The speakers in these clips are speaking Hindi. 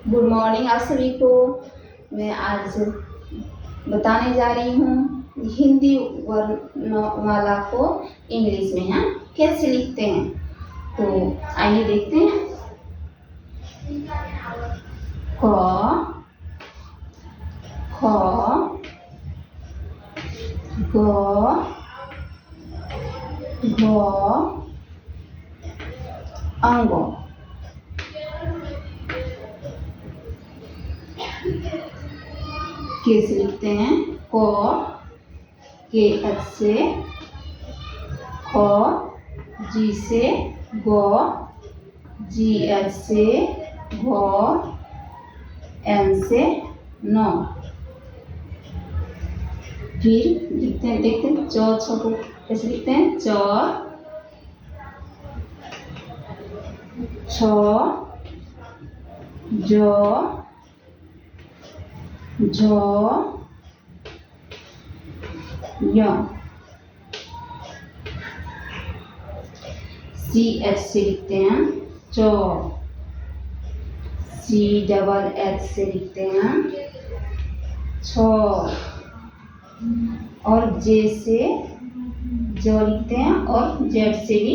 गुड मॉर्निंग आप सभी को। मैं आज बताने जा रही हूँ हिंदी वर्णमाला को इंग्लिश में हम कैसे लिखते हैं। तो आइए देखते हैं। क, ख, ग, घ, अंग। कैसे लिखते हैं? क के एच से, ख जी से, ग जी एच से, घ एन से, न। फिर लिखते हैं, देखते हैं च छ को कैसे लिखते हैं। च छ ज झ य। सी एच से लिखते हैं च, सी डबल एच से लिखते हैं छ, और जे से जो लिखते हैं, और जेड से भी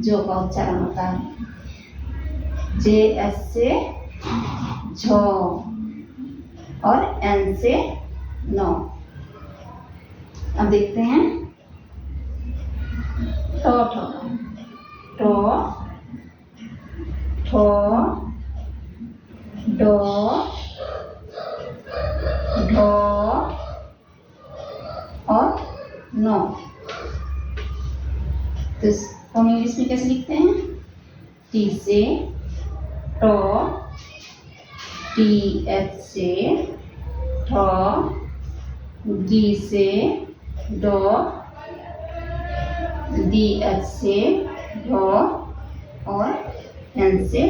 जो का उच्चारण होता है। जे एच से झ, और एन से न। अब देखते हैं ट ठ, ट ठ ड ढ और न। तो इसको हम इंग्लिश में कैसे लिखते हैं? टी से ट, टी एच से ठ, डी से ड, डी एच से ढ, और एन से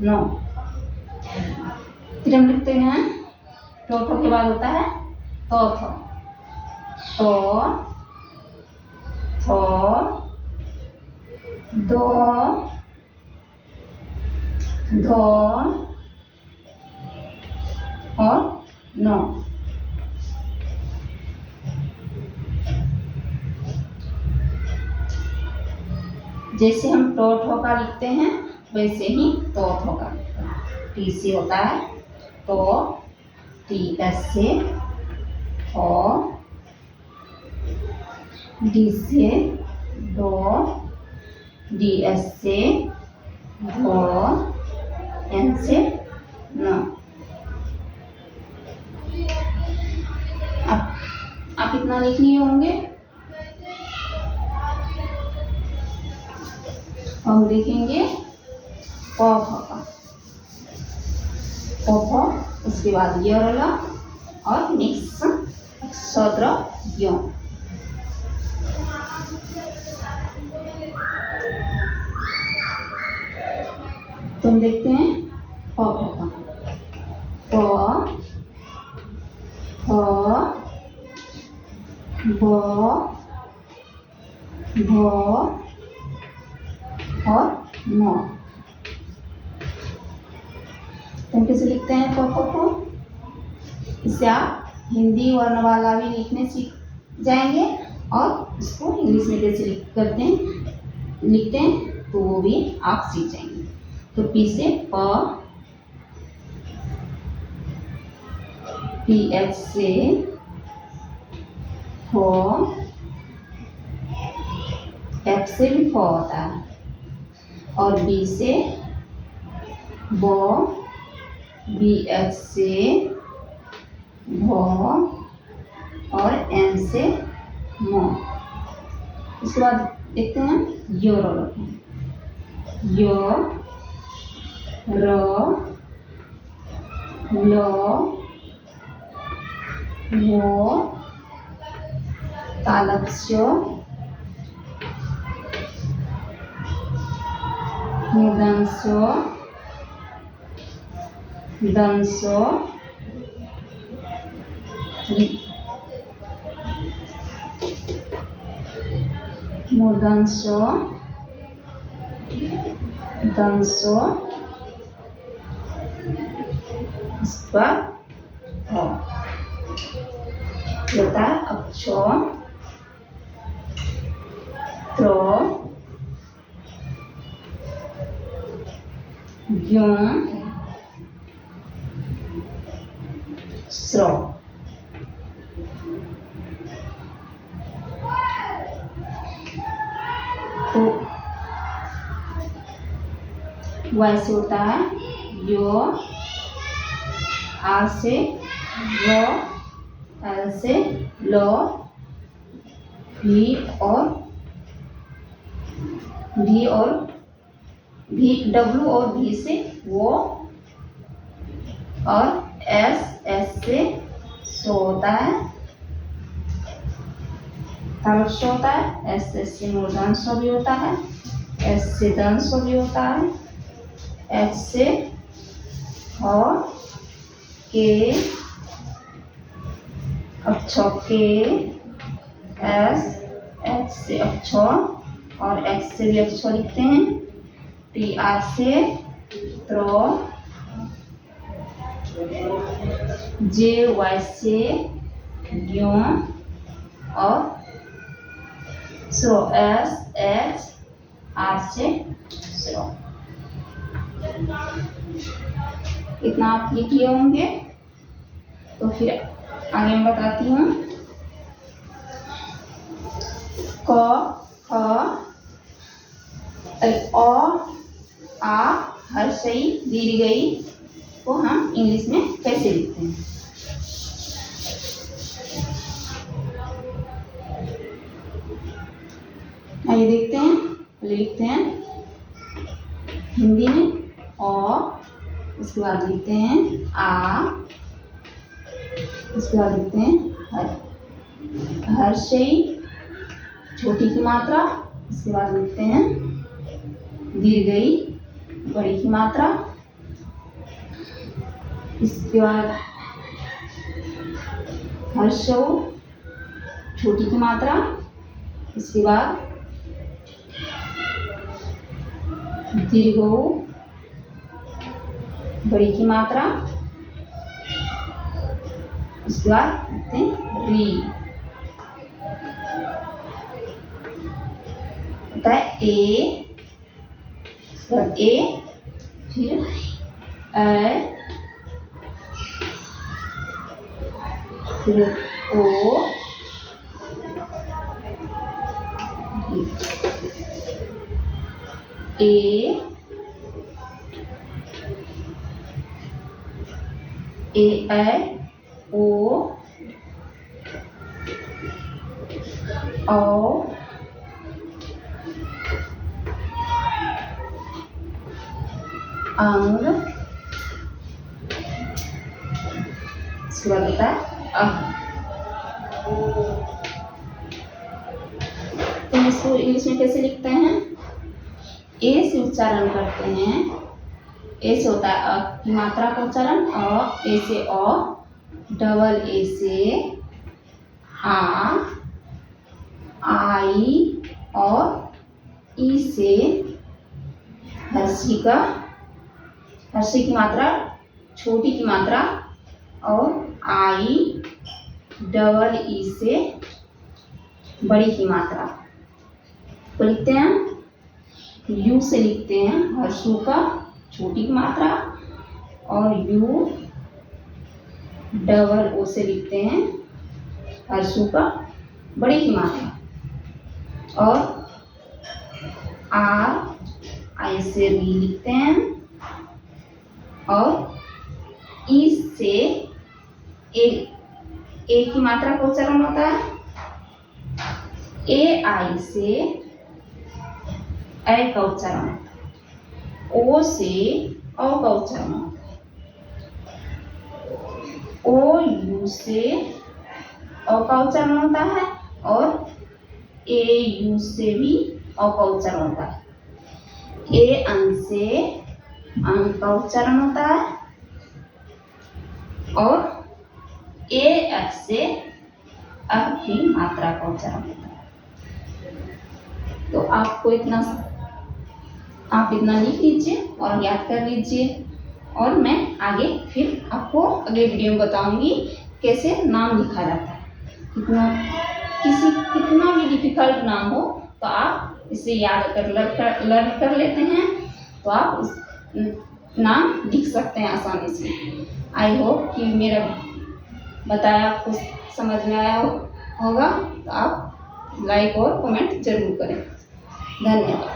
न। फिर हम लिखते हैं टो के बाद होता है तो थ, द, ध और न। जैसे हम टो ठो का लिखते हैं वैसे ही तो ठो का लिखते हैं। टी से होता है तो, टी एस से ठो, डी से डो, डी एस से ढो, एन से न। आप इतना लिख लिए होंगे। हम देखेंगे क ख का, उसके बाद य और नेक्स्ट सत्र य। तुम देखते हैं प फ, ब, भ और न। तुम कैसे लिखते हैं प को? इससे आप हिंदी वर्णमाला भी लिखने सीख जाएंगे, और इसको इंग्लिश में कैसे लिखते हैं तो वो भी आप सीख जाएंगे। तो पी से प, पी एच से फ, एफ से भी फ होता है, और बी से ब, बी एच से भ, और एन से म। इसके बाद देखते हैं यो र, ल, वो, तालस्य, मूर्धन्य, दंश, मूर्धन स्व, दंत स्व, इसके बाद अ होता है अक्ष, त्र, ज्ञ, स्र। तो वैसे होता है यो, आ से र, एल से ल, भी और भी, डब्ल्यू और भी से वो, और एस से सो होता है, तालुक स्व होता है, एस से मूर्धन स्व भी होता है, एस से दंत स्व भी होता है, एच से और के, अक्षर के, एच से अक्षर और एक्स से भी अक्षर लिखते हैं, टी आर से त्र, जे वाई से ज्ञ और स्रो, एस एच आर से स्रो। इतना आप लिख लिए होंगे। तो फिर आगे मैं बताती हूँ। क, ख, अ, आ, हर्षई, दीर्घई को हम इंग्लिश में कैसे लिखते हैं। आइए देखते हैं। लिखते हैं हिंदी में अ, उसके बाद लिखते हैं आ, उसके बाद लिखते हैं हर्षई, छोटी की मात्रा, इसके बाद लिखते हैं दीर्घई, बड़ी की मात्रा, इसके बाद हर्षौ, छोटी की मात्रा, इसके बाद दीर्घौ, बड़ी की मात्रा, इसके बाद लिखते हैं री, होता है ए, फिर फिर ओ, ए, ओ, अंग, इसके बाद होता है तो इसको इंग्लिश में कैसे लिखते हैं। ए से उच्चारण करते हैं। ए से होता है अ की मात्रा का उच्चारण, अ, ए से अ, डबल ए से आ, आई और ई से हर्षी की मात्रा, छोटी की मात्रा, और आई डबल ई से बड़ी की मात्रा को लिखते हैं। यू से लिखते हैं हर्षु का, छोटी की मात्रा, और यू डबल ओ से लिखते हैं हर्षु का, बड़ी की मात्रा, और आर आई से री लिखते हैं, और ई से ए की मात्रा का उच्चारण होता है, ए आई से ए का उच्चारण होता है, ओ से औ का उच्चारण होता है, ओ यू से औ का उच्चारण होता है, और ए यू से भी औ का उच्चारण होता है, ए अं से अंग का उच्चारण होता है, और ए एफ से अ की मात्रा का उच्चारण होता है। आप इतना लिख लीजिए और याद कर लीजिए। और मैं आगे फिर आपको अगले वीडियो में बताऊंगी कैसे नाम लिखा जाता है। कितना भी डिफिकल्ट नाम हो तो आप इसे याद कर लर्न कर लेते हैं तो आप उस नाम लिख सकते हैं आसानी से। आई होप कि मेरा बताया आपको समझ में आया होगा। तो आप लाइक और कमेंट जरूर करें। धन्यवाद।